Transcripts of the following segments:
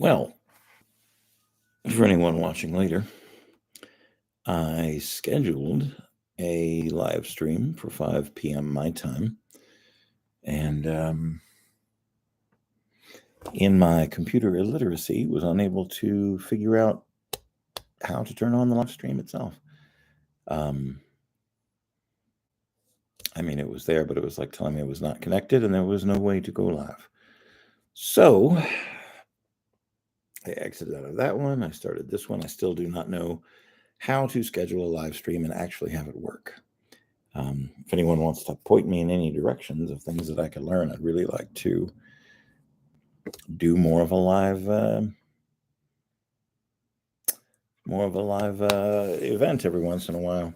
Well, for anyone watching later, I scheduled a live stream for 5 p.m. my time. And in my computer illiteracy, was unable to figure out how to turn on the live stream itself. It was there, but it was like telling me it was not connected and there was no way to go live. So I exited out of that one. I started this one. I still do not know how to schedule a live stream and actually have it work. If anyone wants to point me in any directions of things that I could learn, I'd really like to do more of a live event every once in a while.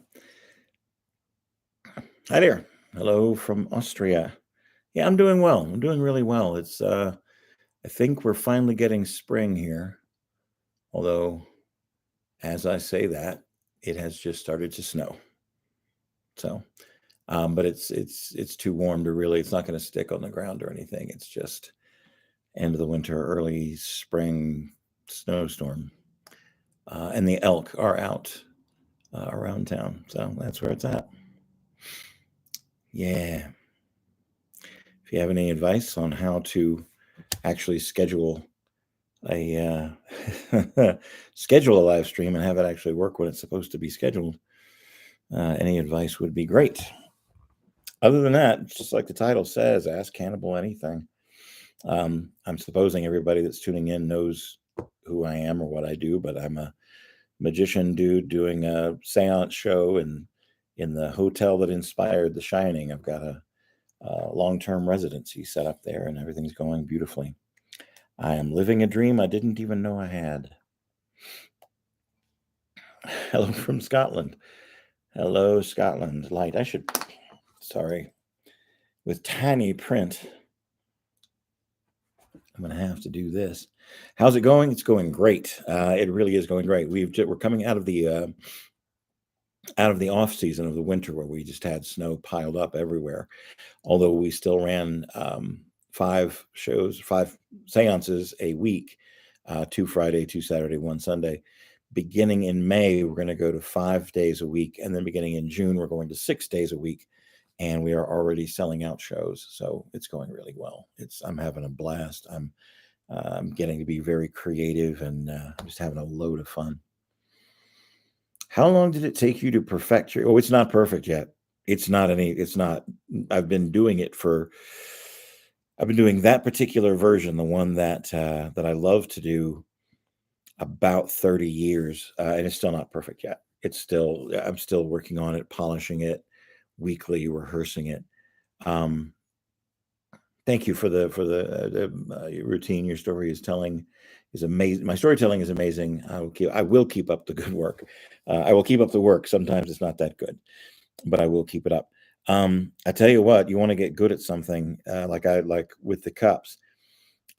Hi there. Hello from Austria. Yeah, I'm doing well. I'm doing really well. It's I think we're finally getting spring here. Although, as I say that, it has just started to snow. So, but it's too warm to really. It's not going to stick on the ground or anything. It's just end of the winter, early spring snowstorm, and the elk are out around town. So that's where it's at. Yeah. If you have any advice on how to actually schedule a schedule a live stream and have it actually work when it's supposed to be scheduled, any advice would be great. Other than that, just like the title says, ask Hannibal anything. I'm supposing everybody that's tuning in knows who I am or what I do, but I'm a magician dude doing a seance show in the hotel that inspired The Shining. I've got a long-term residency set up there, and everything's going beautifully. I am living a dream I didn't even know I had. Hello from Scotland. Hello, Scotland. Light. Sorry. With tiny print, I'm going to have to do this. How's it going? It's going great. It really is going great. We're coming out of the off season of the winter where we just had snow piled up everywhere. Although we still ran 5 seances a week, 2 Friday, 2 Saturday, 1 Sunday. Beginning in May, we're going to go to 5 days a week. And then beginning in June, we're going to 6 days a week. And we are already selling out shows. So it's going really well. I'm having a blast. I'm getting to be very creative and just having a load of fun. How long did it take you to perfect your... Oh, it's not perfect yet. It's not. I've been doing that particular version, the one that I love to do, about 30 years. And it's still not perfect yet. I'm still working on it, polishing it, weekly rehearsing it. Thank you for the routine. Your story is telling is amazing. My storytelling is amazing. I will keep up the good work. I will keep up the work. Sometimes it's not that good, but I will keep it up. I tell you what, you want to get good at something, like with the cups.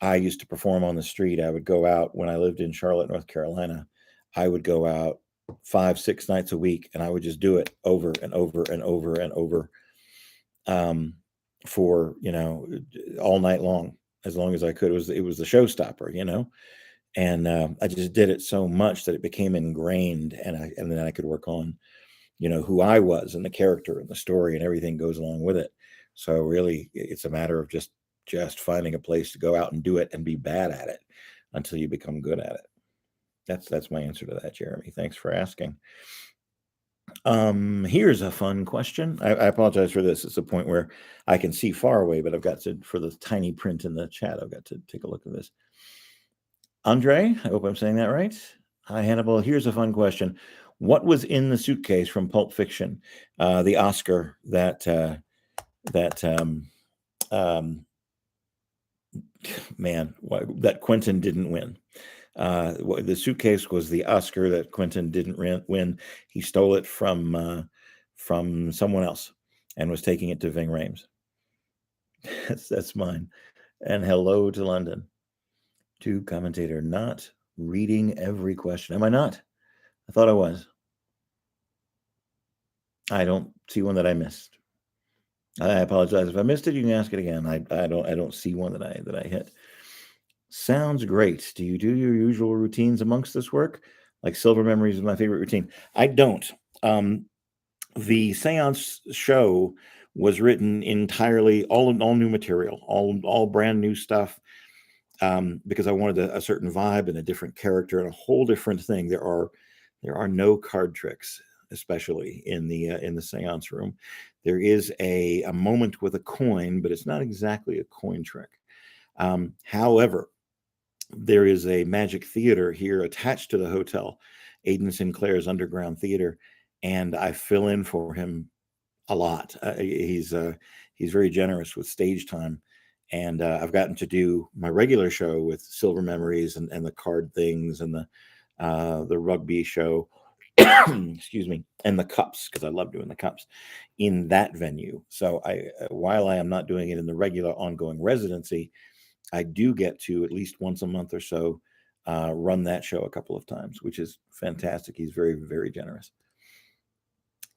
I used to perform on the street. I would go out when I lived in Charlotte, North Carolina. I would go out 5-6 nights a week, and I would just do it over and over and over and over, for all night long, as long as I could. It was the showstopper, and I just did it so much that it became ingrained, and then I could work on who I was and the character and the story and everything goes along with it. So really, it's a matter of just finding a place to go out and do it and be bad at it until you become good at it. That's my answer to that, Jeremy. Thanks for asking. Here's a fun question. I apologize for this. It's a point where I can see far away, but I've got to, for the tiny print in the chat, I've got to take a look at this. Andre, I hope I'm saying that right. Hi, Hannibal. Here's a fun question. What was in the suitcase from Pulp Fiction? The Oscar that Quentin didn't win. The suitcase was the Oscar that Quentin didn't win. He stole it from someone else and was taking it to Ving Rhames. That's mine. And hello to London. To commentator, not reading every question. Am I not? I thought I was. I don't see one that I missed. I apologize if I missed it. You can ask it again. I don't see one that I hit. Sounds great. Do you do your usual routines amongst this work? Like silver memories is my favorite routine. I don't. Um, the seance show was written entirely all new material, all brand new stuff, because I wanted a certain vibe and a different character and a whole different thing. There are no card tricks, especially in the seance room. There is a moment with a coin, but it's not exactly a coin trick. However, there is a magic theater here attached to the hotel, Aidan Sinclair's Underground Theater, and I fill in for him a lot. He's very generous with stage time, and I've gotten to do my regular show with Silver Memories and the card things and the rugby show. Excuse me, and the cups, because I love doing the cups in that venue. So while I am not doing it in the regular ongoing residency, I do get to at least once a month or so run that show a couple of times, which is fantastic. He's very, very generous.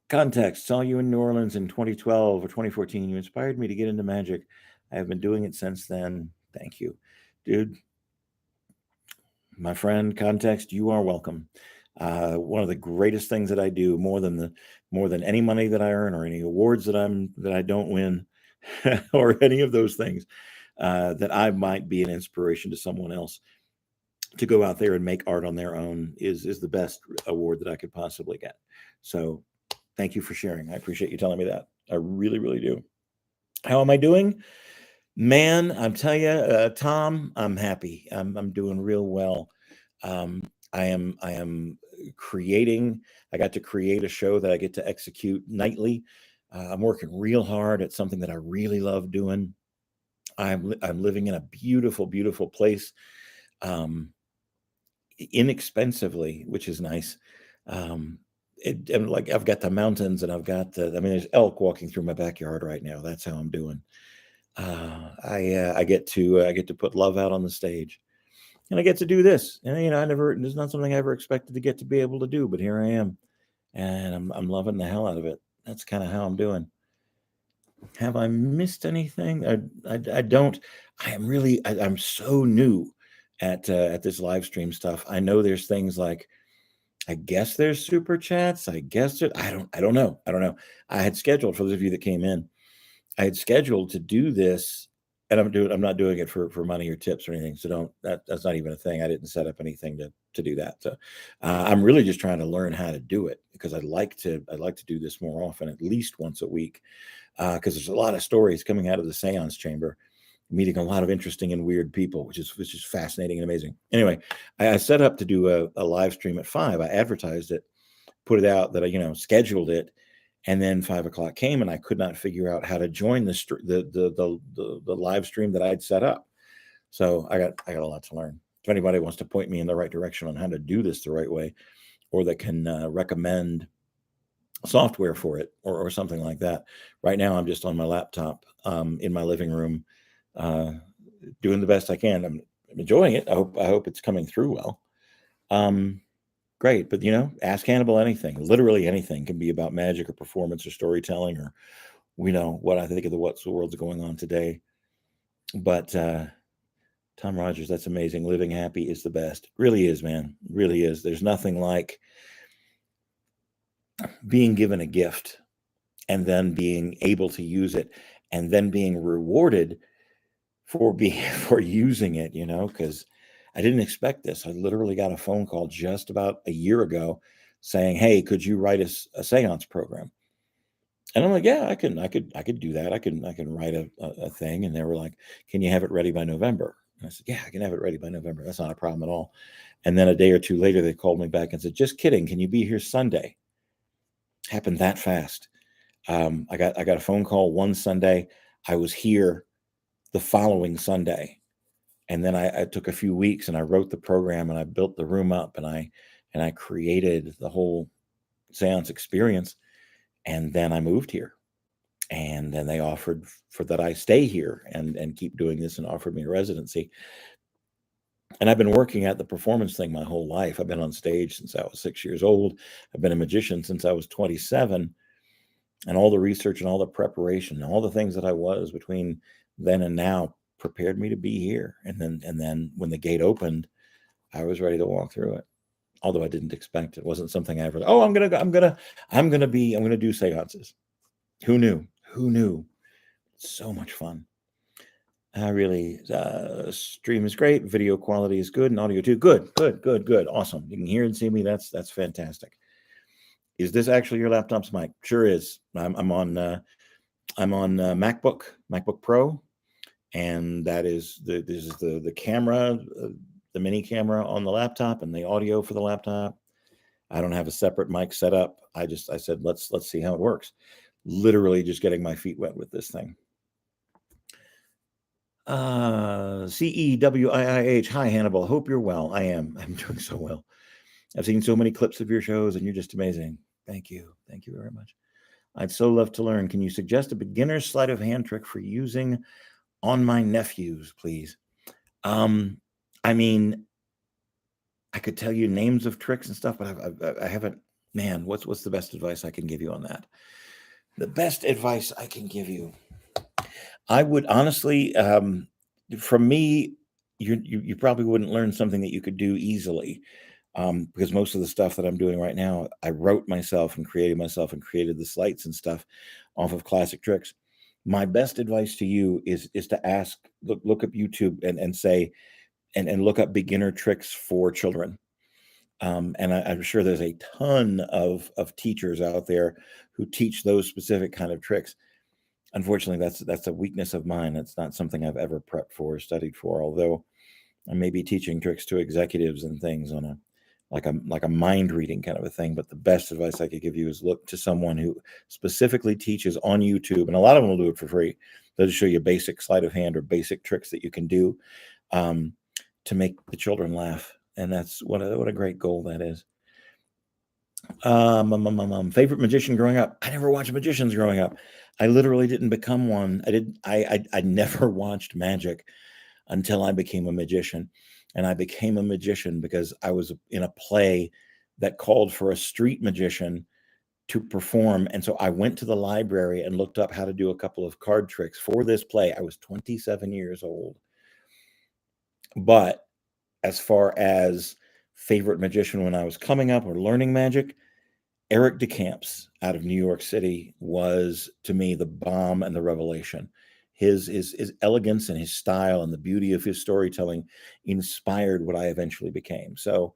Context: saw you in New Orleans in 2012 or 2014. You inspired me to get into magic. I have been doing it since then. Thank you, dude. My friend, context, you are welcome. One of the greatest things that I do, more than any money that I earn or any awards that I don't win, or any of those things, that I might be an inspiration to someone else to go out there and make art on their own is the best award that I could possibly get. So thank you for sharing. I appreciate you telling me that. I really, really do. How am I doing? Man, I'm telling you, Tom, I'm happy. I'm doing real well. I am creating. I got to create a show that I get to execute nightly. I'm working real hard at something that I really love doing. I'm living in a beautiful, beautiful place, um, inexpensively, which is nice. And like I've got the mountains, and I've got the. I mean, there's elk walking through my backyard right now. That's how I'm doing. I get to put love out on the stage, and I get to do this. And I never. It's not something I ever expected to get to be able to do, but here I am, and I'm loving the hell out of it. That's kind of how I'm doing. Have I missed anything? I don't. I am really. I'm so new at this live stream stuff. I know there's things like. I guess there's super chats. I guess it. I don't know. I don't know. I had scheduled, for those of you that came in, I had scheduled to do this, and I'm not doing it for money or tips or anything. So that's not even a thing. I didn't set up anything to do that. So I'm really just trying to learn how to do it, because I'd like to do this more often, at least once a week, because there's a lot of stories coming out of the seance chamber, meeting a lot of interesting and weird people, which is fascinating and amazing. Anyway, I set up to do a live stream at 5. I advertised it, put it out that I scheduled it, and then 5 o'clock came, and I could not figure out how to join the live stream that I'd set up. So I got a lot to learn. If anybody wants to point me in the right direction on how to do this the right way, or that can recommend software for it, or something like that. Right now, I'm just on my laptop in my living room, uh, doing the best I can. I'm enjoying it. I hope it's coming through well. Great, but ask Hannibal anything. Literally anything can be about magic or performance or storytelling, or what I think of what's the world's going on today. But Tom Rogers, that's amazing. Living happy is the best. Really is, man. Really is. There's nothing like being given a gift and then being able to use it, and then being rewarded for being for using it. Because I didn't expect this. I literally got a phone call just about a year ago saying, "Hey, could you write a seance program?" And I'm like, "Yeah, I could do that. I can write a thing." And they were like, "Can you have it ready by November?" And I said, "Yeah, I can have it ready by November. That's not a problem at all." And then a day or two later, they called me back and said, "Just kidding. Can you be here Sunday?" Happened that fast. I got a phone call one Sunday. I was here the following Sunday, and then I took a few weeks, and I wrote the program, and I built the room up, and I created the whole seance experience, and then I moved here, and then they offered for that I stay here and keep doing this, and offered me a residency. And I've been working at the performance thing my whole life. I've been on stage since I was 6 years old. I've been a magician since I was 27, and all the research and all the preparation, and all the things that I was between then and now prepared me to be here. And then when the gate opened, I was ready to walk through it. Although I didn't expect it. It wasn't something I ever, oh, I'm gonna do seances. Who knew? Who knew? So much fun. Really, stream is great. Video quality is good, and audio too. Good. Awesome. You can hear and see me. That's fantastic. Is this actually your laptop's mic? Sure is. I'm on MacBook Pro, and this is the camera, the mini camera on the laptop, and the audio for the laptop. I don't have a separate mic set up. I said let's see how it works. Literally just getting my feet wet with this thing. CEWIIH. Hi, Hannibal. Hope you're well. I am. I'm doing so well. I've seen so many clips of your shows, and you're just amazing. Thank you. Thank you very much. I'd so love to learn. Can you suggest a beginner's sleight of hand trick for using on my nephews, please? I mean, I could tell you names of tricks and stuff, but I haven't. Man, what's the best advice I can give you on that? The best advice I can give you, I would honestly, from me, you probably wouldn't learn something that you could do easily, because most of the stuff that I'm doing right now, I wrote myself and created the sleights and stuff off of classic tricks. My best advice to you is to ask, look up YouTube and say, and look up beginner tricks for children. And I'm sure there's a ton of teachers out there who teach those specific kind of tricks. Unfortunately, that's a weakness of mine. That's not something I've ever prepped for or studied for, although I may be teaching tricks to executives and things on a mind reading kind of a thing. But the best advice I could give you is look to someone who specifically teaches on YouTube, and a lot of them will do it for free. They'll just show you basic sleight of hand or basic tricks that you can do to make the children laugh. And that's what a great goal that is. Favorite magician growing up. I never watched magicians growing up. I literally didn't become one. I never watched magic until I became a magician. And I became a magician because I was in a play that called for a street magician to perform. And so I went to the library and looked up how to do a couple of card tricks for this play. I was 27 years old. But as far as favorite magician when I was coming up or learning magic, Eric DeCamps out of New York City was, to me, the bomb and the revelation. His elegance and his style and the beauty of his storytelling inspired what I eventually became. So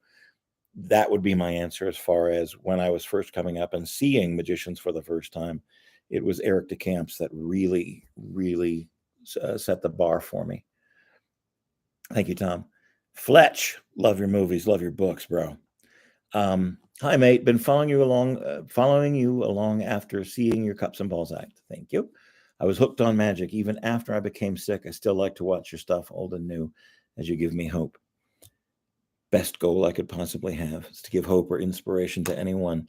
that would be my answer as far as when I was first coming up and seeing magicians for the first time. It was Eric DeCamps that really, really set the bar for me. Thank you, Tom. Fletch, love your movies, love your books, bro. Hi, mate. Been following you along after seeing your Cups and Balls act. Thank you. I was hooked on magic. Even after I became sick, I still like to watch your stuff, old and new, as you give me hope. Best goal I could possibly have is to give hope or inspiration to anyone.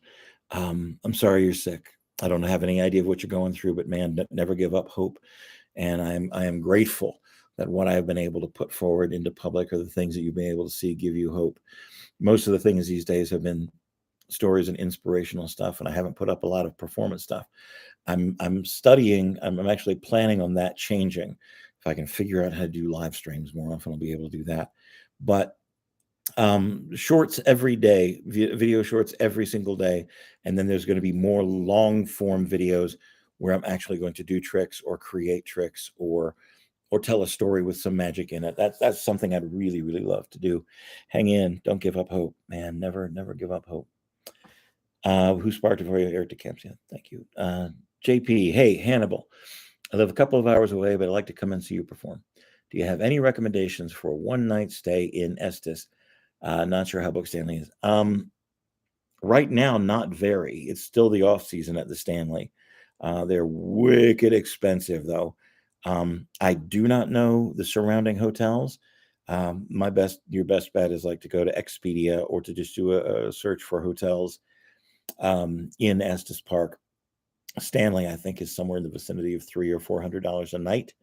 I'm sorry you're sick. I don't have any idea of what you're going through, but man, never give up hope. And I am grateful that what I have been able to put forward into public are the things that you've been able to see give you hope. Most of the things these days have been stories and inspirational stuff, and I haven't put up a lot of performance stuff. I'm studying. I'm actually planning on that changing. If I can figure out how to do live streams more often, I'll be able to do that. But shorts every day, video shorts every single day, and then there's going to be more long form videos where I'm actually going to do tricks or create tricks or tell a story with some magic in it. That's something I'd really, really love to do. Hang in, don't give up hope, man. Never give up hope. Who sparked it for you? Eric DeCamps. Yeah, thank you. JP, hey, Hannibal. I live a couple of hours away, but I'd like to come and see you perform. Do you have any recommendations for a one-night stay in Estes? Not sure how booked Stanley is. Right now, not very. It's still the off season at the Stanley. They're wicked expensive, though. I do not know the surrounding hotels. Your best bet is like to go to Expedia or to just do a search for hotels in Estes Park. Stanley, I think, is somewhere in the vicinity of $300 or $400 a night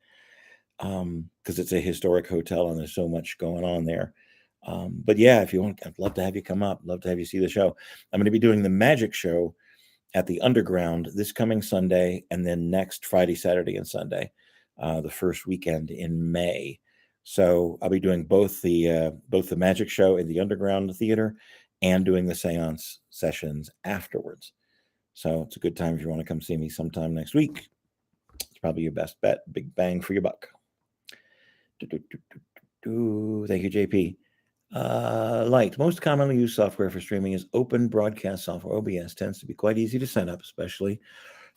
because it's a historic hotel and there's so much going on there. But yeah, if you want, I'd love to have you come up. Love to have you see the show. I'm going to be doing the magic show at the Underground this coming Sunday, and then next Friday, Saturday, and Sunday. the first weekend in May. So I'll be doing both the magic show in the Underground Theater and doing the seance sessions afterwards. So it's a good time if you want to come see me sometime next week. It's probably your best bet. Big bang for your buck. Thank you, JP. Light. Most commonly used software for streaming is open broadcast software. OBS tends to be quite easy to set up, especially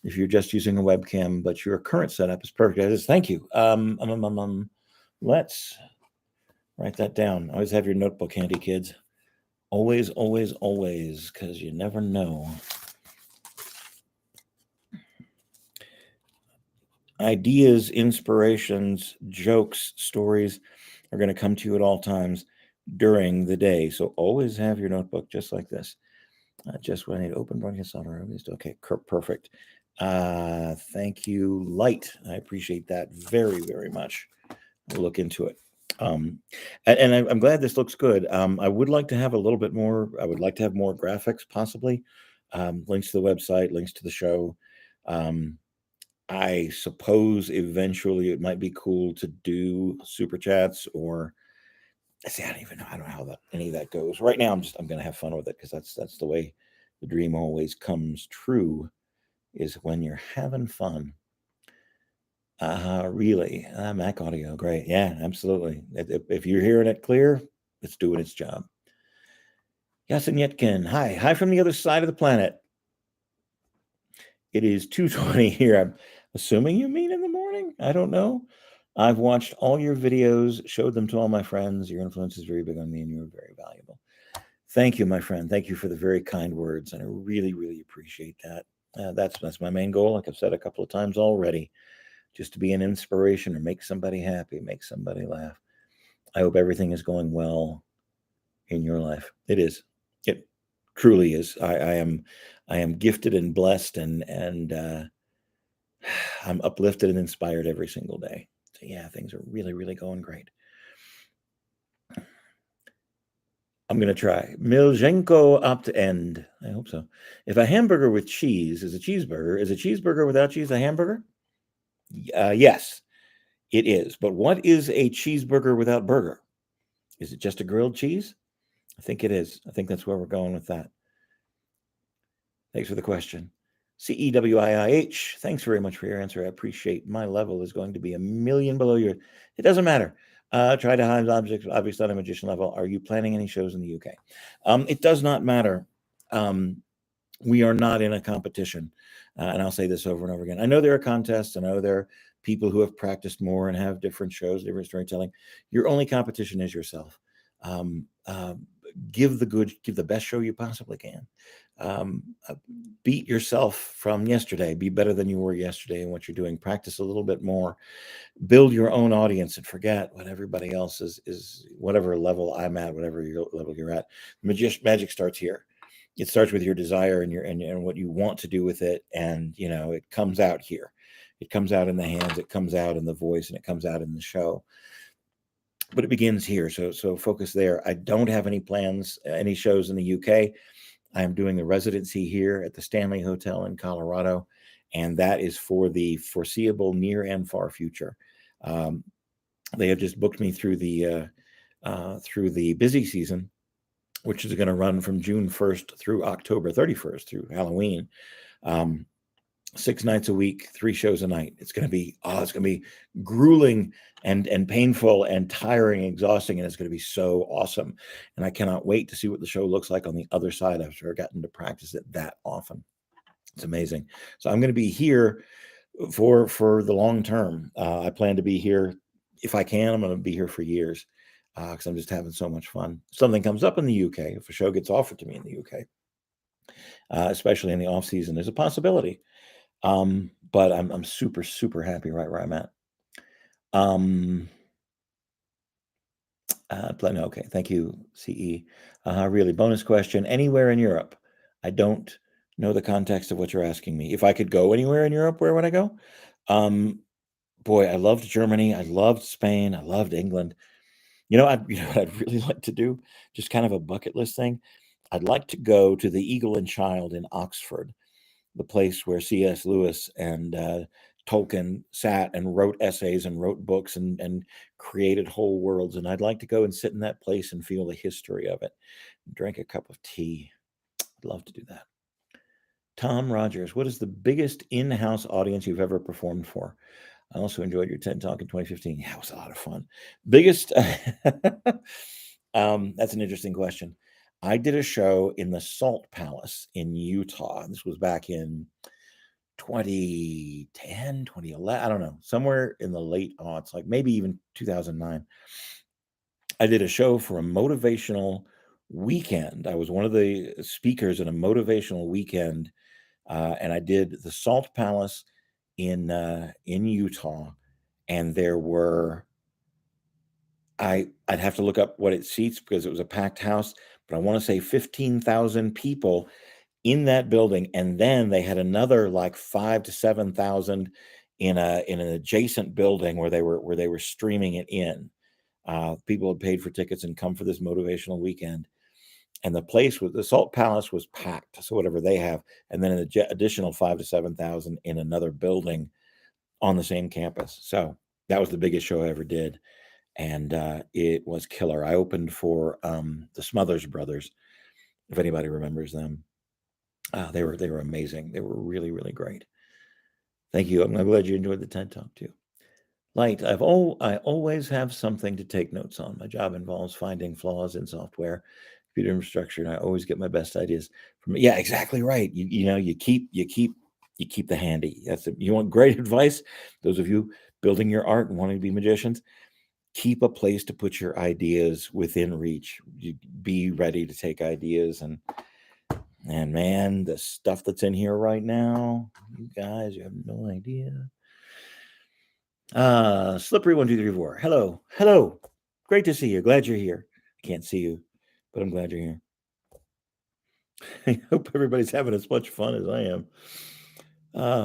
if you're just using a webcam, but your current setup is perfect. Thank you. Let's write that down. Always have your notebook handy, kids. Always, always, always, because you never know. Ideas, inspirations, jokes, stories are going to come to you at all times during the day. So always have your notebook just like this. Just when I need open broadcast software. Okay, perfect. Thank you, Light. I appreciate that very, very much. We'll look into it. And I'm glad this looks good. I would like to have a little bit more. I would like to have more graphics, possibly. Links to the website, links to the show. I suppose eventually it might be cool to do super chats or see. I don't even know. I don't know how any of that goes. Right now, I'm going to have fun with it because that's the way the dream always comes true. Is when you're having fun. Really, Mac audio, great. Yeah, absolutely. If you're hearing it clear, it's doing its job. Yasin Yetkin, hi from the other side of the planet. It is 2:20 here. I'm assuming you mean in the morning. I don't know. I've watched all your videos, showed them to all my friends. Your influence is very big on me, and you're very valuable. Thank you, my friend. Thank you for the very kind words, and I really, really appreciate that. That's my main goal. Like I've said a couple of times already, just to be an inspiration or make somebody happy, make somebody laugh. I hope everything is going well in your life. It is. It truly is. I am gifted and blessed, and I'm uplifted and inspired every single day. So yeah, things are really, really going great. I'm going to try. Miljenko opt end. I hope so. If a hamburger with cheese is a cheeseburger without cheese a hamburger? Yes, it is. But what is a cheeseburger without burger? Is it just a grilled cheese? I think it is. I think that's where we're going with that. Thanks for the question. CEWIIH, thanks very much for your answer. I appreciate my level is going to be a million below yours. It doesn't matter. Try to hide objects, obviously on a magician level. Are you planning any shows in the UK? It does not matter. We are not in a competition. And I'll say this over and over again. I know there are contests. I know there are people who have practiced more and have different shows, different storytelling. Your only competition is yourself. Give the best show you possibly can. Beat yourself from yesterday. Be better than you were yesterday in what you're doing. Practice a little bit more. Build your own audience and forget what everybody else is whatever level I'm at, whatever level you're at. Magic starts here. It starts with your desire and what you want to do with it, and it comes out here. It comes out in the hands. It comes out in the voice, and it comes out in the show. But it begins here, so focus there. I don't have any plans, any shows in the UK. I am doing the residency here at the Stanley Hotel in Colorado, and that is for the foreseeable near and far future. They have just booked me through the busy season, which is going to run from June 1st through October 31st through Halloween. 6 nights a week, 3 shows a night. It's going to be grueling and painful and tiring, and exhausting, and it's going to be so awesome. And I cannot wait to see what the show looks like on the other side after I've gotten to practice it that often. It's amazing. So I'm going to be here for the long term. I plan to be here if I can. I'm going to be here for years because I'm just having so much fun. If something comes up in the UK, if a show gets offered to me in the UK, especially in the off season, there's a possibility. But I'm super, super happy right where I'm at. Okay. Thank you, CE. Really, bonus question. Anywhere in Europe? I don't know the context of what you're asking me. If I could go anywhere in Europe, where would I go? Boy, I loved Germany. I loved Spain. I loved England. What I'd really like to do, just kind of a bucket list thing. I'd like to go to the Eagle and Child in Oxford, the place where C.S. Lewis and Tolkien sat and wrote essays and wrote books and created whole worlds. And I'd like to go and sit in that place and feel the history of it. Drink a cup of tea. I'd love to do that. Tom Rogers, what is the biggest in-house audience you've ever performed for? I also enjoyed your TED Talk in 2015. Yeah, it was a lot of fun. Biggest, that's an interesting question. I did a show in the Salt Palace in Utah. This was back in 2010, 2011. I don't know, somewhere in the late aughts, like maybe even 2009. I did a show for a motivational weekend. I was one of the speakers in a motivational weekend, and I did the Salt Palace in Utah, and there were I'd have to look up what it seats because it was a packed house, but I want to say 15,000 people in that building, and then they had another like 5 to 7,000 in an adjacent building where they were streaming it in. People had paid for tickets and come for this motivational weekend, and the Salt Palace was packed. So whatever they have, and then an additional 5 to 7,000 in another building on the same campus. So that was the biggest show I ever did, and it was killer. I opened for the Smothers Brothers, if anybody remembers them. They were amazing. They were really, really great. Thank you. I'm glad you enjoyed the TED Talk too. Light, I always have something to take notes on. My job involves finding flaws in software, computer infrastructure, and I always get my best ideas from. Yeah, exactly right. You keep the handy. You want great advice. Those of you building your art and wanting to be magicians, keep a place to put your ideas within reach. You be ready to take ideas and man, the stuff that's in here right now, you guys, you have no idea. Slippery 1234. Hello. Great to see you. Glad you're here. I can't see you, but I'm glad you're here. I hope everybody's having as much fun as I am.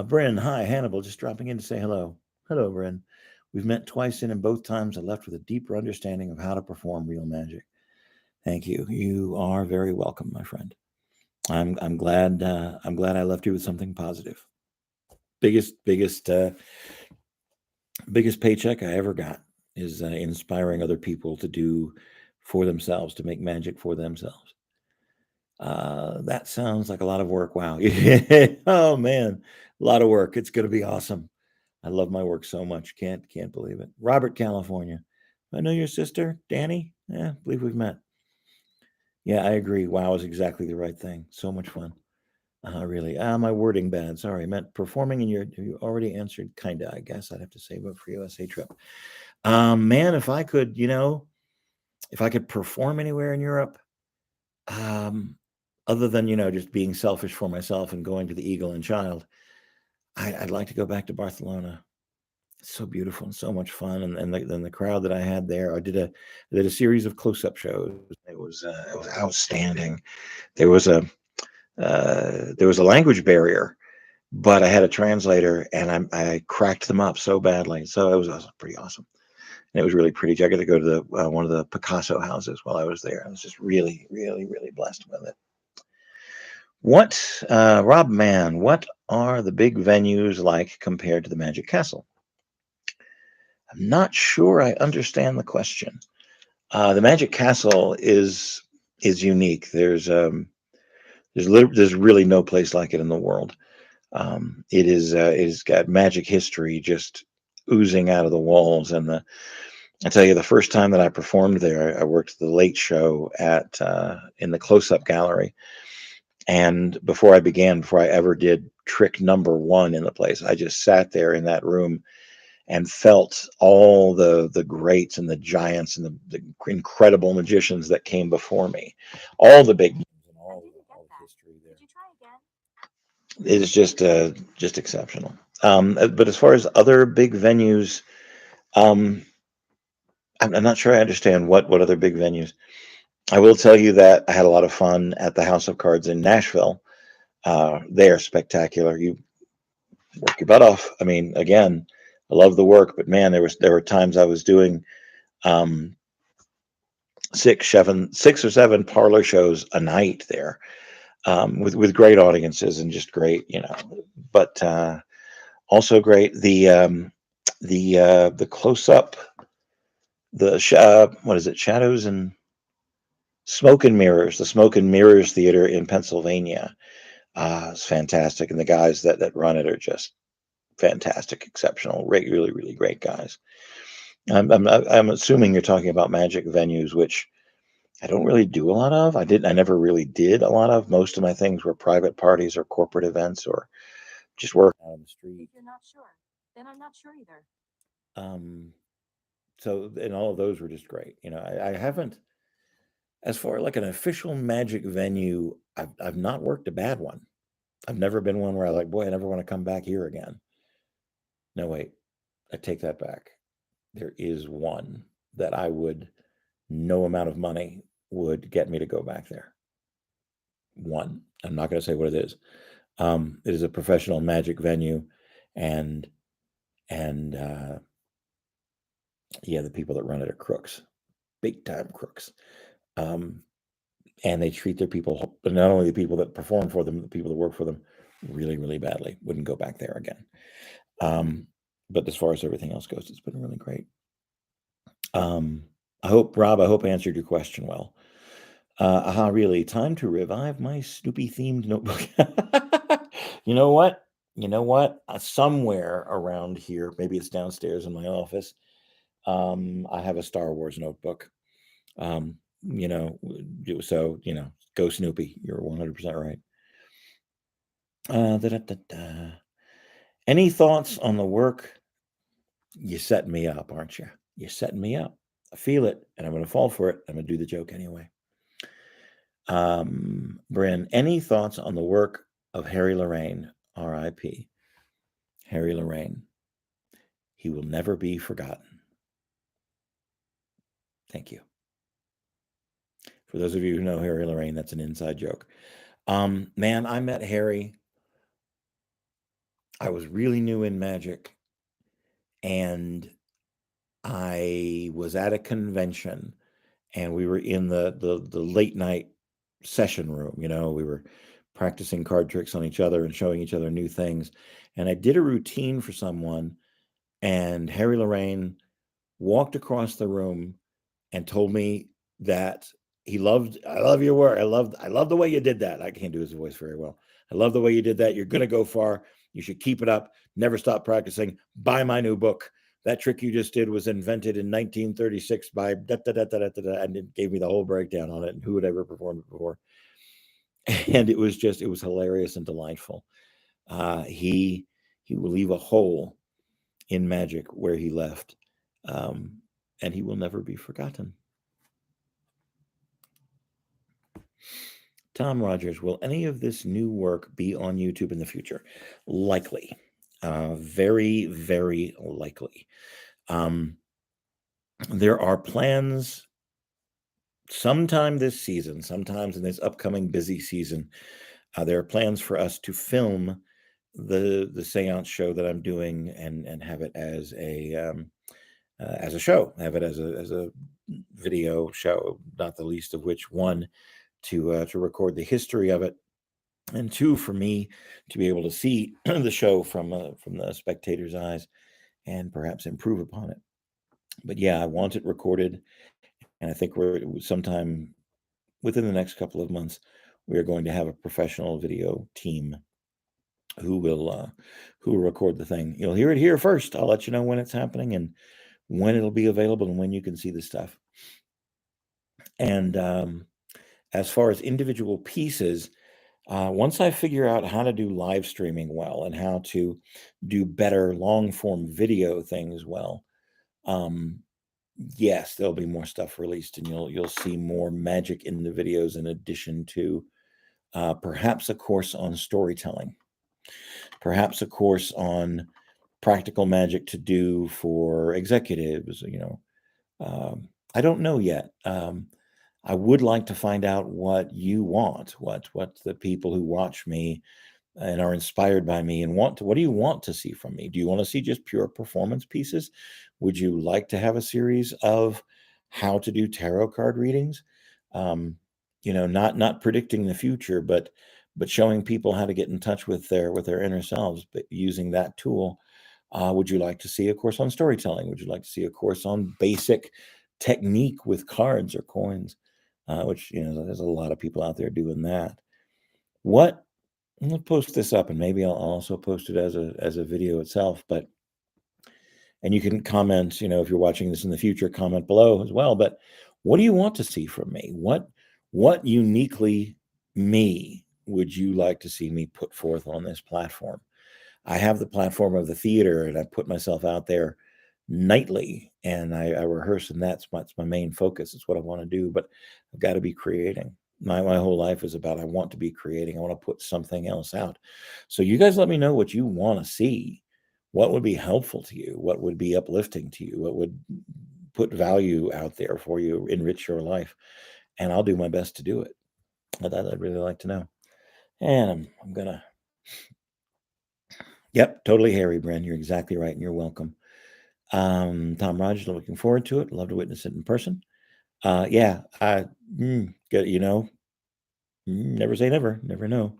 Bryn, hi, Hannibal, just dropping in to say hello. Hello, Bryn. We've met twice, and both times I left with a deeper understanding of how to perform real magic. Thank you. You are very welcome, my friend. I'm glad I left you with something positive. Biggest paycheck I ever got is inspiring other people to do for themselves, to make magic for themselves. That sounds like a lot of work. Wow. Oh man, a lot of work. It's going to be awesome. I love my work so much. Can't believe it. Robert, California. I know your sister, Danny. Yeah, I believe we've met. Yeah, I agree. Wow is exactly the right thing. So much fun. Really. My wording bad. Sorry. I meant performing in you already answered, kinda, I guess. I'd have to save up for USA trip. Man, if I could perform anywhere in Europe, other than, just being selfish for myself and going to the Eagle and Child, I'd like to go back to Barcelona. It's so beautiful and so much fun. And then the crowd that I had there, I did a series of close-up shows. It was outstanding. There was a language barrier, but I had a translator, and I cracked them up so badly. So it was pretty awesome, and it was really pretty. I got to go to the one of the Picasso houses while I was there. I was just really, really, really blessed with it. Rob Mann, what are the big venues like compared to the Magic Castle? I'm not sure I understand the question. The Magic Castle is unique. There's really no place like it in the world. It is got magic history just oozing out of the walls. And I tell you, the first time that I performed there, I worked the late show in the close-up gallery. And before I ever did trick number one in the place, I just sat there in that room and felt all the greats and the giants and the incredible magicians that came before me. All the big names and all the history there. It is just exceptional. But as far as other big venues, I'm not sure I understand what other big venues. I will tell you that I had a lot of fun at the House of Cards in Nashville. They are spectacular. You work your butt off. I mean, again, I love the work, but man, there were times I was doing 6 or 7 parlor shows a night there, with great audiences and just great, But Also great. The close up, what is it? Shadows and Smoke and Mirrors, the Smoke and Mirrors Theater in Pennsylvania. It's fantastic, and the guys that run it are just fantastic, exceptional, really, really great guys. I'm assuming you're talking about magic venues, which I don't really do a lot of. I never really did a lot of. Most of my things were private parties or corporate events or just work out on the street. If you're not sure, then I'm not sure either. Um, so, and all of those were just great. I haven't, as far like an official magic venue, I've not worked a bad one. I've never been one where I like, boy, I never want to come back here again. No, wait, I take that back. There is one that no amount of money would get me to go back there. One. I'm not going to say what it is. It is a professional magic venue, and and yeah, the people that run it are crooks, big time crooks. Um, and they treat their people, but not only the people that perform for them, the people that work for them, really, really badly. Wouldn't go back there again. But as far as everything else goes, it's been really great. Rob, I hope I answered your question well. Really, time to revive my Snoopy themed notebook. You know what? You know what? Somewhere around here, maybe it's downstairs in my office. I have a Star Wars notebook. Um, go Snoopy. You're 100% right. Da-da-da-da. Any thoughts on the work? You're setting me up, aren't you? You're setting me up. I feel it, and I'm going to fall for it. I'm going to do the joke anyway. Bryn, any thoughts on the work of Harry Lorraine, R.I.P. Harry Lorraine. He will never be forgotten. Thank you. For those of you who know Harry Lorraine, that's an inside joke. Man, I met Harry. I was really new in magic, and I was at a convention, and we were in the late night session room. We were practicing card tricks on each other and showing each other new things. And I did a routine for someone, and Harry Lorraine walked across the room and told me that I love your work. I love the way you did that. I can't do his voice very well. I love the way you did that. You're going to go far. You should keep it up. Never stop practicing. Buy my new book. That trick you just did was invented in 1936 by da da da da da da, and it gave me the whole breakdown on it and who had ever performed it before. And it was hilarious and delightful. He will leave a hole in magic where he left, and he will never be forgotten. Tom Rogers, will any of this new work be on YouTube in the future? Likely. Very, very likely. There are plans sometime this season, sometimes in this upcoming busy season. There are plans for us to film the seance show that I'm doing and have it as a show, have it as a video show, not the least of which one to record the history of it, and two, for me to be able to see the show from the spectator's eyes and perhaps improve upon it. But yeah, I want it recorded, and I think we're sometime within the next couple of months we are going to have a professional video team who will record the thing. You'll hear it here first. I'll let you know when it's happening and when it'll be available and when you can see the stuff. And as far as individual pieces, once I figure out how to do live streaming well and how to do better long form video things well, yes, there'll be more stuff released, and you'll see more magic in the videos in addition to perhaps a course on storytelling, perhaps a course on practical magic to do for executives. I don't know yet. I would like to find out what you want, what the people who watch me and are inspired by me and what do you want to see from me? Do you want to see just pure performance pieces? Would you like to have a series of how to do tarot card readings? Not predicting the future, but but showing people how to get in touch with their inner selves, but using that tool. Would you like to see a course on storytelling? Would you like to see a course on basic technique with cards or coins? Which, there's a lot of people out there doing that. What I'll post this up, and maybe I'll also post it as a video itself. But and you can comment, if you're watching this in the future, comment below as well. But what do you want to see from me? What uniquely me would you like to see me put forth on this platform? I have the platform of the theater, and I put myself out there nightly, and I rehearse, and that's my main focus. It's what I want to do, but I've got to be creating. My whole life is about I want to be creating. I want to put something else out. So you guys let me know what you want to see. What would be helpful to you? What would be uplifting to you? What would put value out there for you, enrich your life? And I'll do my best to do it. I'd really like to know. And I'm gonna. Yep, totally Harry, Bren. You're exactly right, and you're welcome. Tom Rogers, looking forward to it. Love to witness it in person. Yeah, good. Never say never. Never know.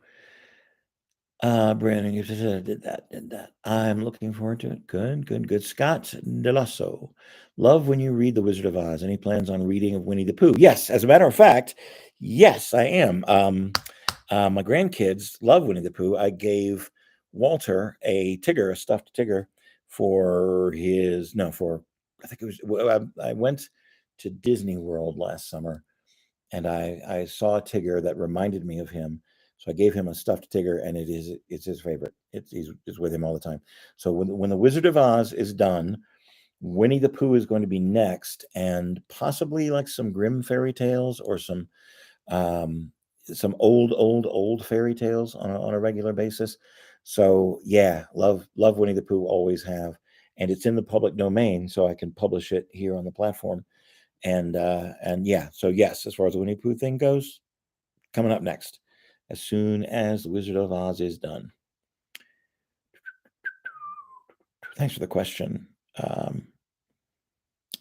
Brandon, you said did that. I'm looking forward to it. Good. Scott Delasso. Love when you read The Wizard of Oz. Any plans on reading of Winnie the Pooh? Yes, as a matter of fact, yes, I am. My grandkids love Winnie the Pooh. I gave Walter a stuffed Tigger for his no for I think it was I went to Disney World last summer, and I saw a Tigger that reminded me of him. So I gave him a stuffed Tigger, and it's his favorite. It's with him all the time. So when the Wizard of Oz is done, Winnie the Pooh is going to be next, and possibly like some Grimm fairy tales or um, some old fairy tales on a regular basis. So yeah, love Winnie the Pooh, always have, and it's in the public domain, so I can publish it here on the platform. And yeah, so yes, as far as the Winnie the Pooh thing goes, coming up next, as soon as the Wizard of Oz is done. Thanks for the question. Thanks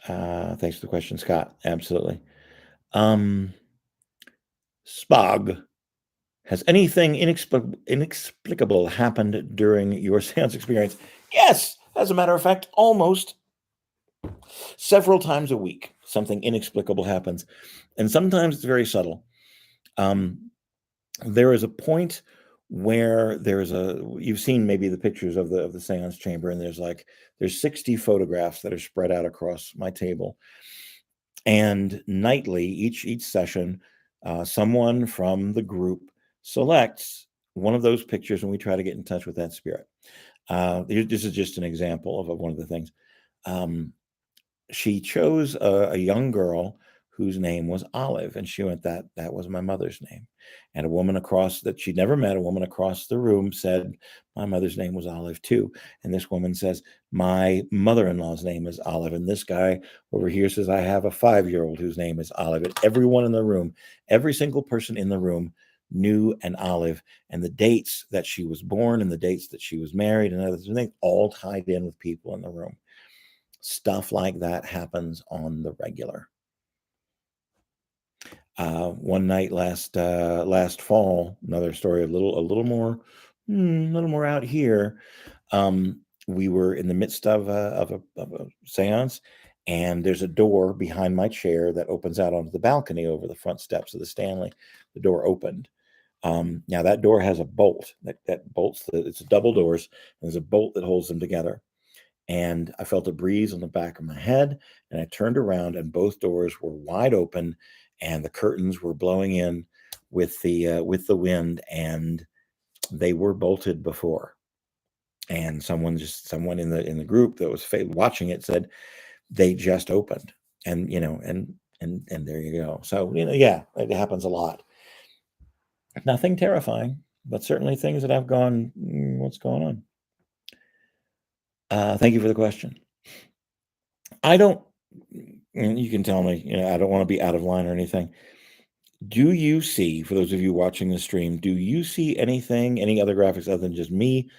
for the question, Scott. Absolutely. Spog. Has anything inexplicable happened during your seance experience? Yes, as a matter of fact, almost several times a week, something inexplicable happens. And sometimes it's very subtle. There is a point where you've seen maybe the pictures of the seance chamber, and there's 60 photographs that are spread out across my table. And nightly, each session, someone from the group selects one of those pictures, and we try to get in touch with that spirit. This is just an example of one of the things. She chose a young girl whose name was Olive, and she went, that was my mother's name. And a woman that she'd never met, a woman across the room, said, my mother's name was Olive too. And this woman says, my mother-in-law's name is Olive. And this guy over here says, I have a 5-year-old whose name is Olive. And everyone in the room, every single person in the room knew an Olive, and the dates that she was born and the dates that she was married and others, and they all tied in with people in the room. Stuff like that happens on the regular. One night last fall, another story, a little more out here. We were in the midst of a seance, and there's a door behind my chair that opens out onto the balcony over the front steps of the Stanley. The door opened. Now that door has a bolt that bolts. It's double doors. And there's a bolt that holds them together. And I felt a breeze on the back of my head, and I turned around, and both doors were wide open, and the curtains were blowing in with the wind, and they were bolted before. And someone in the group that was watching it said they just opened, and and there you go. So yeah, it happens a lot. Nothing terrifying, but certainly things that I've gone, what's going on? Thank you for the question. I don't, and you can tell me, I don't want to be out of line or anything. Do you see, for those of you watching the stream, do you see any other graphics other than just me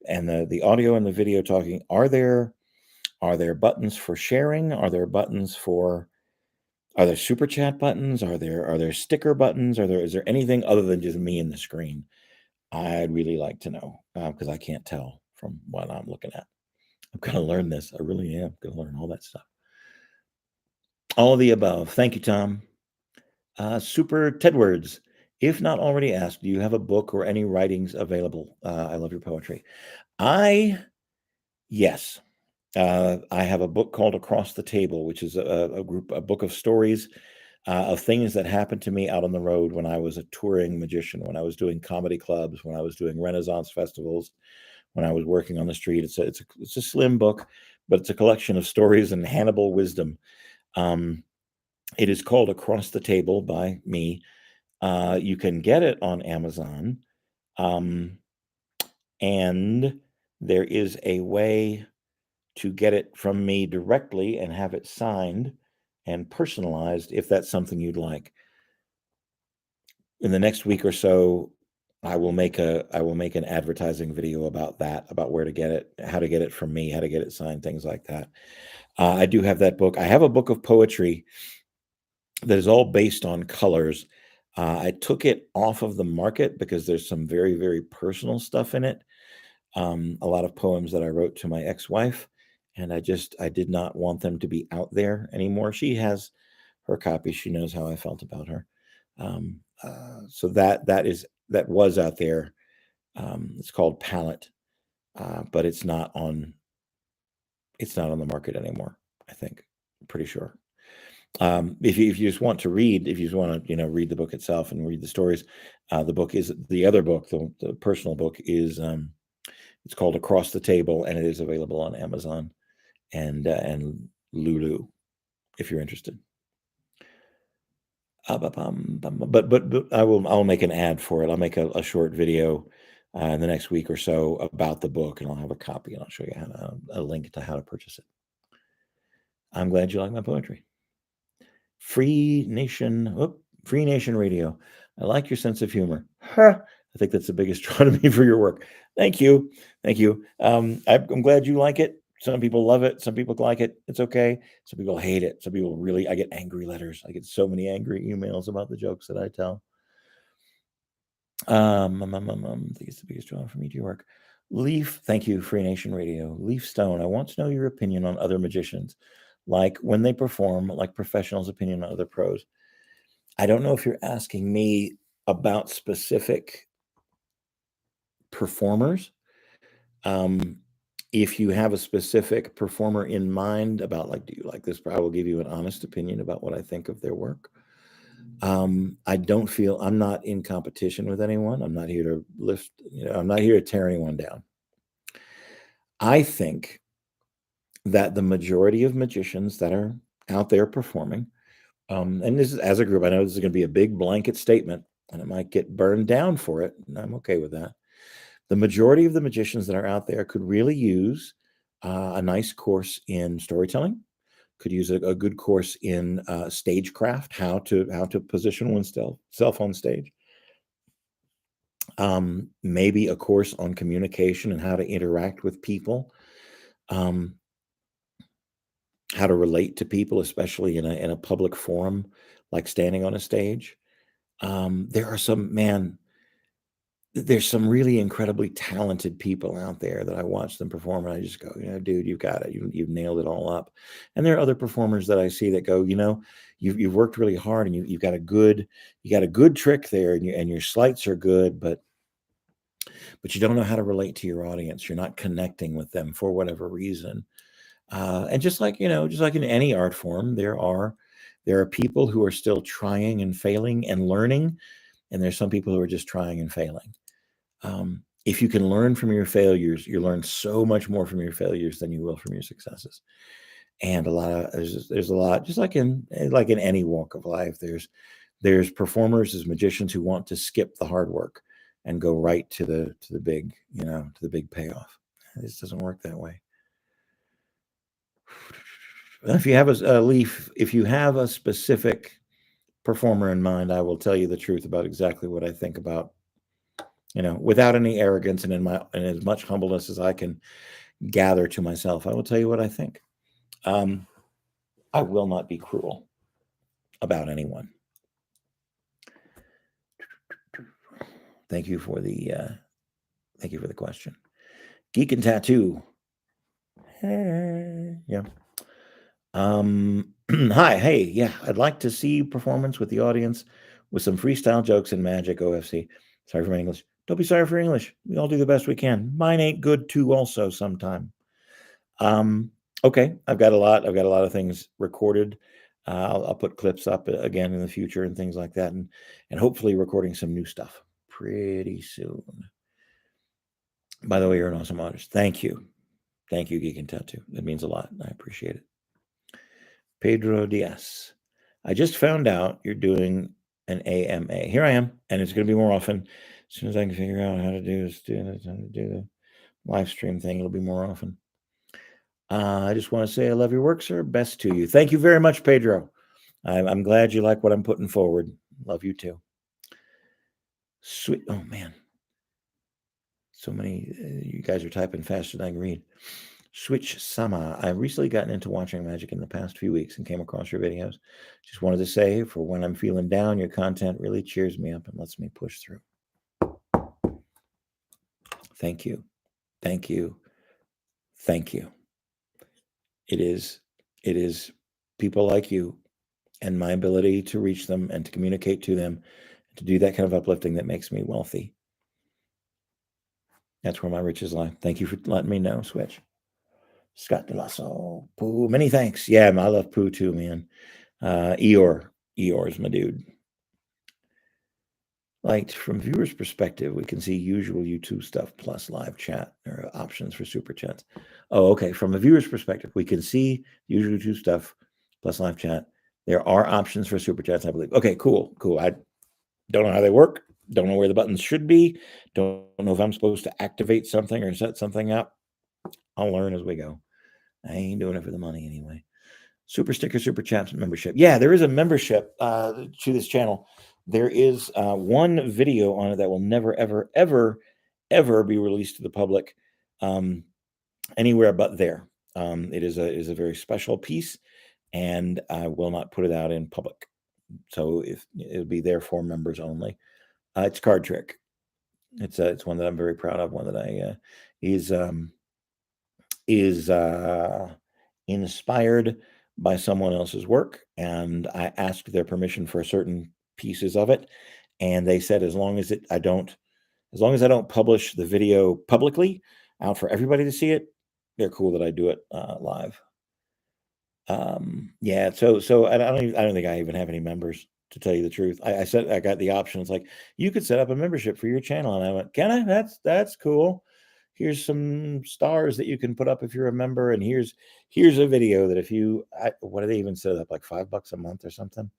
and the audio and the video talking? Are there buttons for sharing? Are there super chat buttons? Are there sticker buttons? Is there anything other than just me and the screen? I'd really like to know because I can't tell from what I'm looking at. I'm going to learn this. I really am going to learn all that stuff. All of the above. Thank you, Tom. Super Tedwards. If not already asked, do you have a book or any writings available? I love your poetry. Yes. I have a book called Across the Table, which is a book of stories of things that happened to me out on the road when I was a touring magician, when I was doing comedy clubs, when I was doing Renaissance festivals, when I was working on the street. It's a slim book, but it's a collection of stories and Hannibal wisdom. It is called Across the Table by me. You can get it on Amazon, and there is a way to get it from me directly and have it signed and personalized if that's something you'd like. In the next week or so, I will make an advertising video about that, about where to get it, how to get it from me, how to get it signed, things like that. I do have that book. I have a book of poetry that is all based on colors. I took it off of the market because there's some very, very personal stuff in it. A lot of poems that I wrote to my ex-wife, and I did not want them to be out there anymore. She has her copy. She knows how I felt about her. So that was out there. It's called Palette, but it's not on the market anymore. I think, I'm pretty sure. If you just want to read, if you just want to read the book itself and read the stories, the other book, the personal book is it's called Across the Table, and it is available on Amazon and Lulu if you're interested. But I'll make an ad for it. I'll make a short video in the next week or so about the book, and I'll have a copy, and I'll show you a link to how to purchase it. I'm glad you like my poetry. Free Nation Radio. I like your sense of humor. I think that's the biggest draw to me for your work. Thank you. I'm glad you like it. Some people love it. Some people like it. It's okay. Some people hate it. Some people I get angry letters. I get so many angry emails about the jokes that I tell. I think it's the biggest draw for me to your work. Leaf, thank you, Free Nation Radio. Leaf Stone, I want to know your opinion on other magicians, like when they perform, like professionals' opinion on other pros. I don't know if you're asking me about specific performers. If you have a specific performer in mind about, like, do you like this? I will give you an honest opinion about what I think of their work. I don't feel I'm not in competition with anyone. I'm not here to I'm not here to tear anyone down. I think that the majority of magicians that are out there performing, and this is as a group, I know this is going to be a big blanket statement and it might get burned down for it, and I'm okay with that. The majority of the magicians that are out there could really use a nice course in storytelling, could use a good course in stagecraft, how to position oneself on stage. Maybe a course on communication and how to interact with people, how to relate to people, especially in a public forum, like standing on a stage. There's some really incredibly talented people out there that I watch them perform, and I just go, dude, you've got it. You've nailed it all up. And there are other performers that I see that go, you've worked really hard, and you got a good trick there, and your sleights are good, but you don't know how to relate to your audience. You're not connecting with them for whatever reason. And just like in any art form, there are people who are still trying and failing and learning, and there's some people who are just trying and failing. If you can learn from your failures, you learn so much more from your failures than you will from your successes. And there's a lot, just like in any walk of life, there's performers, as magicians, who want to skip the hard work and go right to the big, to the big payoff. This doesn't work that way. If you have if you have a specific performer in mind, I will tell you the truth about exactly what I think about, without any arrogance and in as much humbleness as I can gather to myself. I will tell you what I think. I will not be cruel about anyone. Thank you for the question. Geek and Tattoo. Hey, yeah. Hi, hey, yeah. I'd like to see performance with the audience with some freestyle jokes and magic. OFC. Sorry for my English. Don't be sorry for English. We all do the best we can. Mine ain't good too. Also, sometime. Um, okay, I've got a lot. I've got a lot of things recorded. I'll put clips up again in the future and things like that, and hopefully recording some new stuff pretty soon. By the way, you're an awesome artist. Thank you, Geek and Tattoo. That means a lot. I appreciate it. Pedro Diaz. I just found out you're doing an AMA. Here I am, and it's going to be more often. As soon as I can figure out how to do the live stream thing, it'll be more often. I just want to say I love your work, sir. Best to you. Thank you very much, Pedro. I'm glad you like what I'm putting forward. Love you too. Sweet. Oh, man. So many. You guys are typing faster than I can read. Switch Sama. I've recently gotten into watching magic in the past few weeks and came across your videos. Just wanted to say, for when I'm feeling down, your content really cheers me up and lets me push through. Thank you. Thank you. Thank you. It is people like you and my ability to reach them and to communicate to them, to do that kind of uplifting that makes me wealthy. That's where my riches lie. Thank you for letting me know, Switch. Scott DeLasso, Pooh, many thanks. Yeah, I love Pooh too, man. Eeyore is my dude. Like, from viewers' perspective, we can see usual YouTube stuff plus live chat or options for super chats. Oh, okay. From a viewer's perspective, we can see usual YouTube stuff plus live chat. There are options for super chats, I believe. Okay, cool. I don't know how they work. Don't know where the buttons should be. Don't know if I'm supposed to activate something or set something up. I'll learn as we go. I ain't doing it for the money anyway. Super sticker, super chats membership. Yeah, there is a membership to this channel. There is one video on it that will never, ever, ever, ever be released to the public anywhere but there. It is a very special piece, and I will not put it out in public. So if it'll be there for members only. It's Card Trick. It's one that I'm very proud of. One that I is inspired by someone else's work, and I asked their permission for certain pieces of it, and they said as long as I don't publish the video publicly out for everybody to see it, they're cool that I do it live. Yeah, so I don't think I even have any members, to tell you the truth. I said I got the option. It's like, you could set up a membership for your channel, and I went, can I? That's cool. Here's some stars that you can put up if you're a member, and here's a video that if you what do they even set up, like $5 a month or something?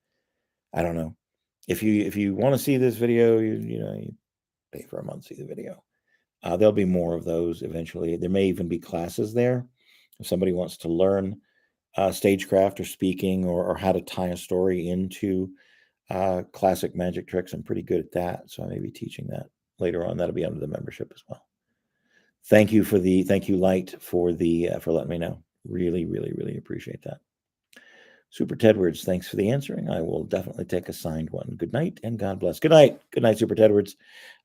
I don't know. If you want to see this video, you pay for a month to see the video. There'll be more of those eventually. There may even be classes there if somebody wants to learn stagecraft or speaking or how to tie a story into classic magic tricks. I'm pretty good at that, so I may be teaching that later on. That'll be under the membership as well. Thank you, Light, for letting me know. Really, really, really appreciate that. Super Tedwards, thanks for the answering. I will definitely take a signed one. Good night and God bless. Good night, Super Tedwards.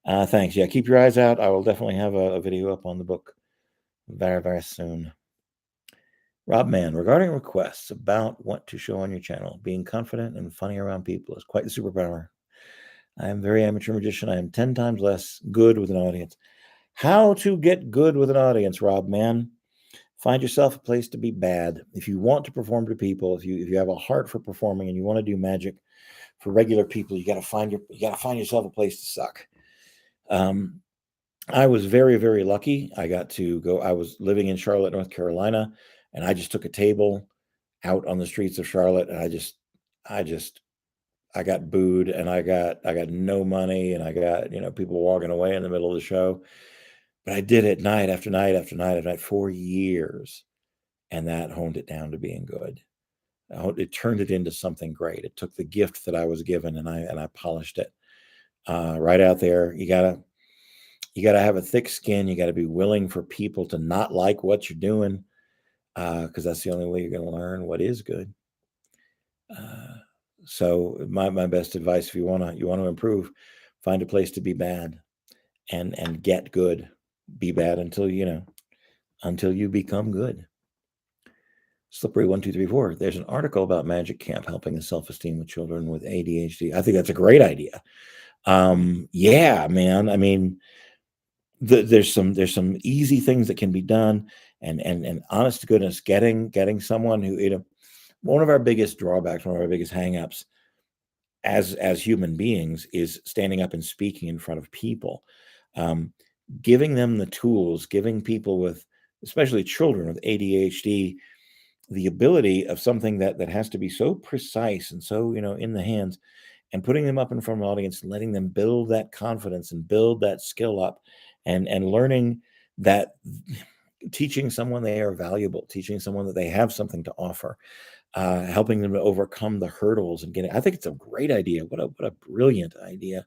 Thanks. Yeah, keep your eyes out. I will definitely have a video up on the book very, very soon. Rob Mann, regarding requests about what to show on your channel, being confident and funny around people is quite the superpower. I am a very amateur magician. I am 10 times less good with an audience. How to get good with an audience, Rob Mann? Find yourself a place to be bad. If you want to perform to people, if you have a heart for performing and you want to do magic for regular people, you got to find yourself a place to suck. I was very, very lucky. I got to go. I was living in Charlotte, North Carolina, and I just took a table out on the streets of Charlotte, and I got booed, and I got no money, and I got people walking away in the middle of the show. But I did it night after night after night after night for years, and that honed it down to being good. It turned it into something great. It took the gift that I was given, and I polished it right out there. You gotta have a thick skin. You got to be willing for people to not like what you're doing, because that's the only way you're going to learn what is good. So my best advice, if you want to improve, find a place to be bad. and get good. Be bad until until you become good. Slippery1234. There's an article about Magic Camp helping the self-esteem of children with ADHD. I think that's a great idea. Yeah, man. I mean, there's some easy things that can be done, and honest to goodness, getting someone who one of our biggest drawbacks, one of our biggest hangups as human beings is standing up and speaking in front of people. Giving them the tools, giving people with, especially children with ADHD, the ability of something that has to be so precise and so in the hands, and putting them up in front of an audience, letting them build that confidence and build that skill up, and learning that, teaching someone they are valuable, teaching someone that they have something to offer, helping them to overcome the hurdles and getting. I think it's a great idea. What a brilliant idea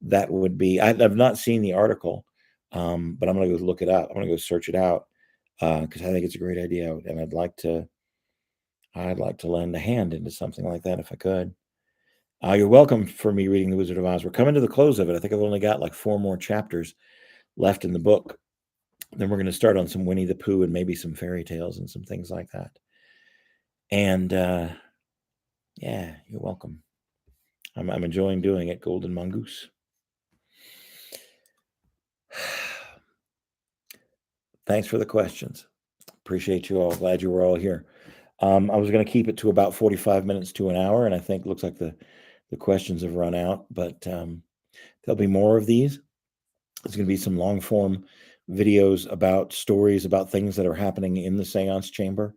that would be. I've not seen the article, but I'm going to go look it up. I'm going to go search it out because I think it's a great idea, and I'd like to lend a hand into something like that if I could. You're welcome for me reading The Wizard of Oz. We're coming to the close of it. I think I've only got like 4 more chapters left in the book. Then we're going to start on some Winnie the Pooh and maybe some fairy tales and some things like that. And yeah, you're welcome. I'm enjoying doing it, Golden Mongoose. Thanks for the questions. Appreciate you all. Glad you were all here. I was going to keep it to about 45 minutes to an hour, and I think looks like the questions have run out, but there'll be more of these. There's going to be some long form videos about stories, about things that are happening in the seance chamber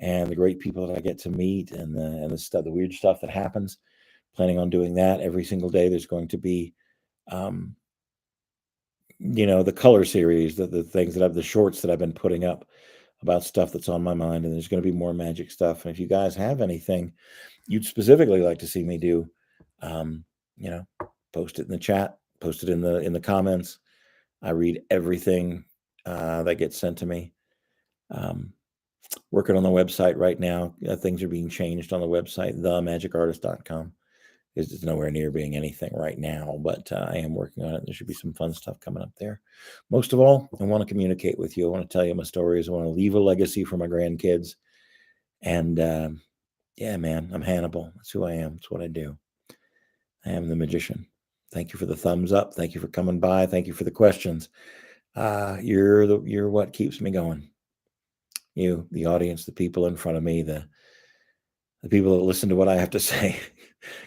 and the great people that I get to meet, and the stuff, the weird stuff that happens. Planning on doing that every single day. There's going to be, the color series, the things that I've, the shorts that I've been putting up about stuff that's on my mind, and there's going to be more magic stuff. And if you guys have anything you'd specifically like to see me do, post it in the chat, post it in the comments. I read everything that gets sent to me. Working on the website right now. Things are being changed on the website, themagicartist.com. It's nowhere near being anything right now, but I am working on it. There should be some fun stuff coming up there. Most of all, I want to communicate with you. I want to tell you my stories. I want to leave a legacy for my grandkids. And yeah, man, I'm Hannibal. That's who I am. That's what I do. I am the magician. Thank you for the thumbs up. Thank you for coming by. Thank you for the questions. You're what keeps me going. You, the audience, the people in front of me, the people that listen to what I have to say,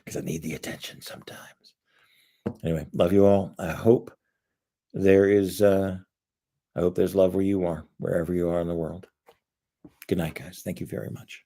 because I need the attention sometimes. Anyway, love you all. I hope there's love where you are, wherever you are in the world. Good night, guys. Thank you very much.